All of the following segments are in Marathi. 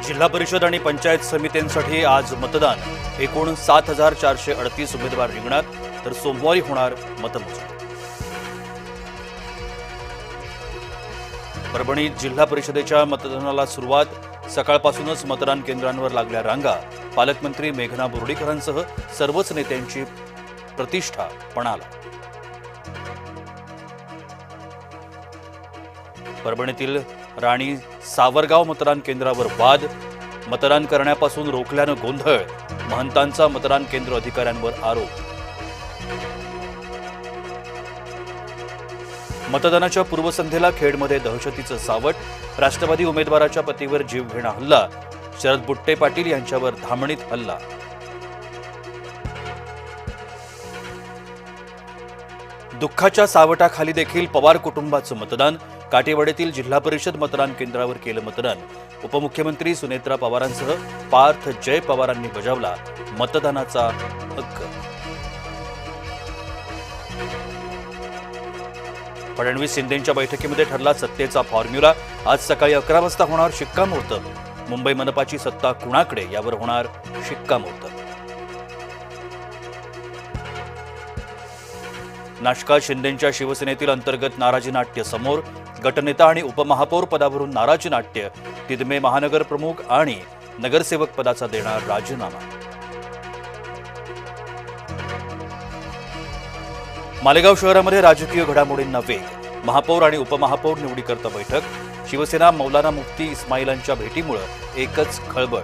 जिल्हा परिषद आणि पंचायत समित्यांसाठी आज मतदान। एकूण 7438 उमेदवार रिंगणात, तर सोमवारी होणार मतमोजणी। परभणीत जिल्हा परिषदेच्या मतदानाला सुरुवात। सकाळपासूनच मतदान केंद्रांवर लागल्या रांगा। पालकमंत्री मेघना बोर्डीकरांसह सर्वच नेत्यांची प्रतिष्ठा पणाला। परभणीतील राणी सावरगाव मतदान केंद्रावर वाद। मतदान करण्यापासून रोखल्यानं गोंधळ। महंतांचा मतदान केंद्र अधिकाऱ्यांवर आरोप। मतदानाच्या पूर्वसंध्येला खेडमध्ये दहशतीचं सावट। राष्ट्रवादी उमेदवाराच्या पतीवर जीवघेणा हल्ला। शरद बुट्टे पाटील यांच्यावर धामणीत हल्ला। दुःखाच्या सावटाखाली देखील पवार कुटुंबाचं मतदान। काटेवाडीतील जिल्हा परिषद मतदान केंद्रावर केलं मतदान। उपमुख्यमंत्री सुनेत्रा पवारांसह पार्थ जय पवारांनी बजावला मतदानाचा हक्क। फडणवीस शिंदेंच्या बैठकीमध्ये ठरला सत्तेचा फॉर्म्युला। आज सकाळी 11 वाजता होणार शिक्कामोर्तब। मुंबई मनपाची सत्ता कुणाकडे यावर होणार शिक्कामोर्तब। नाशकात शिंदेंच्या शिवसेनेतील अंतर्गत नाराजी नाट्य समोर। गटनेता आणि उपमहापौर पदावरून नाराजी नाट्य। तिदमे महानगर प्रमुख आणि नगरसेवक पदाचा देणार राजीनामा। मालेगाव शहरामध्ये राजकीय घडामोडींना वेग। महापौर आणि उपमहापौर निवडीकरता बैठक। शिवसेना मौलाना मुफ्ती इस्माईलांच्या भेटीमुळे एकच खळबळ।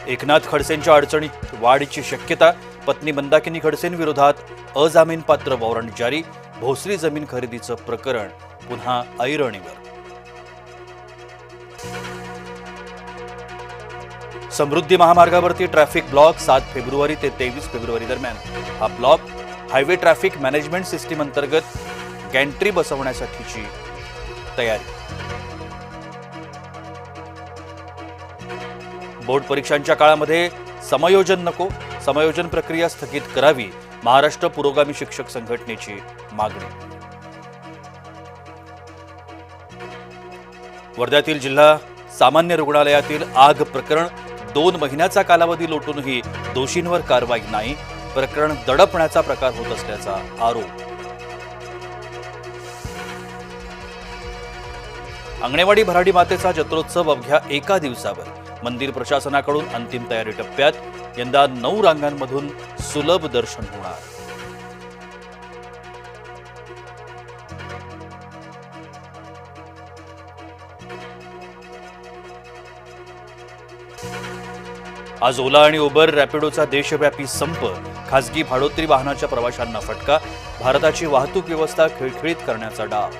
एकनाथ खडसेंच्या अडचणीत वाढीची शक्यता। पत्नी मंदाकिनी खडसेंविरोधात अजामीनपात्र वॉरंट जारी। भोसरी जमीन खरेदीचं प्रकरण पुन्हा ऐरणीवर। समृद्धी महामार्गावरती ट्रॅफिक ब्लॉक 7 फेब्रुवारी ते 23 फेब्रुवारी दरम्यान। हा block highway traffic management system अंतर्गत गॅन्ट्री बसवण्यासाठीची तयारी। बोर्ड परीक्षांच्या काळामध्ये समायोजन नको। समायोजन प्रक्रिया स्थगित करावी। महाराष्ट्र पुरोगामी शिक्षक संघटनेची मागणी। वर्ध्यातील जिल्हा सामान्य रुग्णालयातील आग प्रकरण। 2 महिन्याचा कालावधी लोटूनही दोषींवर कारवाई नाही। प्रकरण दडपण्याचा प्रकार होत असल्याचा आरोप। अंगणेवाडी भराडी मातेचा जत्रोत्सव अवघ्या एका दिवसावर। मंदिर प्रशासनाकडून अंतिम तयारी टप्प्यात। यंदा 9 रांगांमधून सुलभ दर्शन होणार। आज ओला आणि उबर रॅपिडोचा देशव्यापी संप। खासगी भाडोत्री वाहनाच्या प्रवाशांना फटका। भारताची वाहतूक व्यवस्था खिळखिळीत करण्याचा डाव।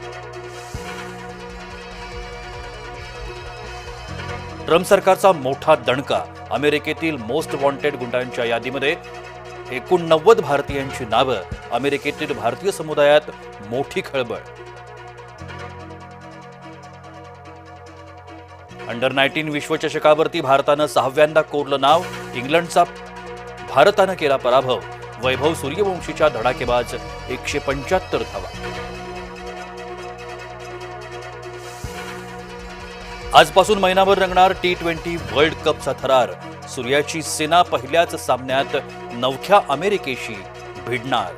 ट्रम्प सरकारचा मोठा दणका। अमेरिकेतील मोस्ट वॉन्टेड गुंडांच्या यादीमध्ये 89 भारतीयांची नावं। अमेरिकेतील भारतीय समुदायात मोठी खळबळ। अंडर 19 विश्वचषकावरती भारतानं 6व्यांदा कोरलं नाव। इंग्लंडचा भारतानं केला पराभव। वैभव सूर्यवंशीच्या धडाकेबाज 175 धावा। आजपासून महिनाभर रंगणार T20 वर्ल्ड कपचा थरार। सूर्याची सेना पहिल्याच सामन्यात नवख्या अमेरिकेशी भिडणार।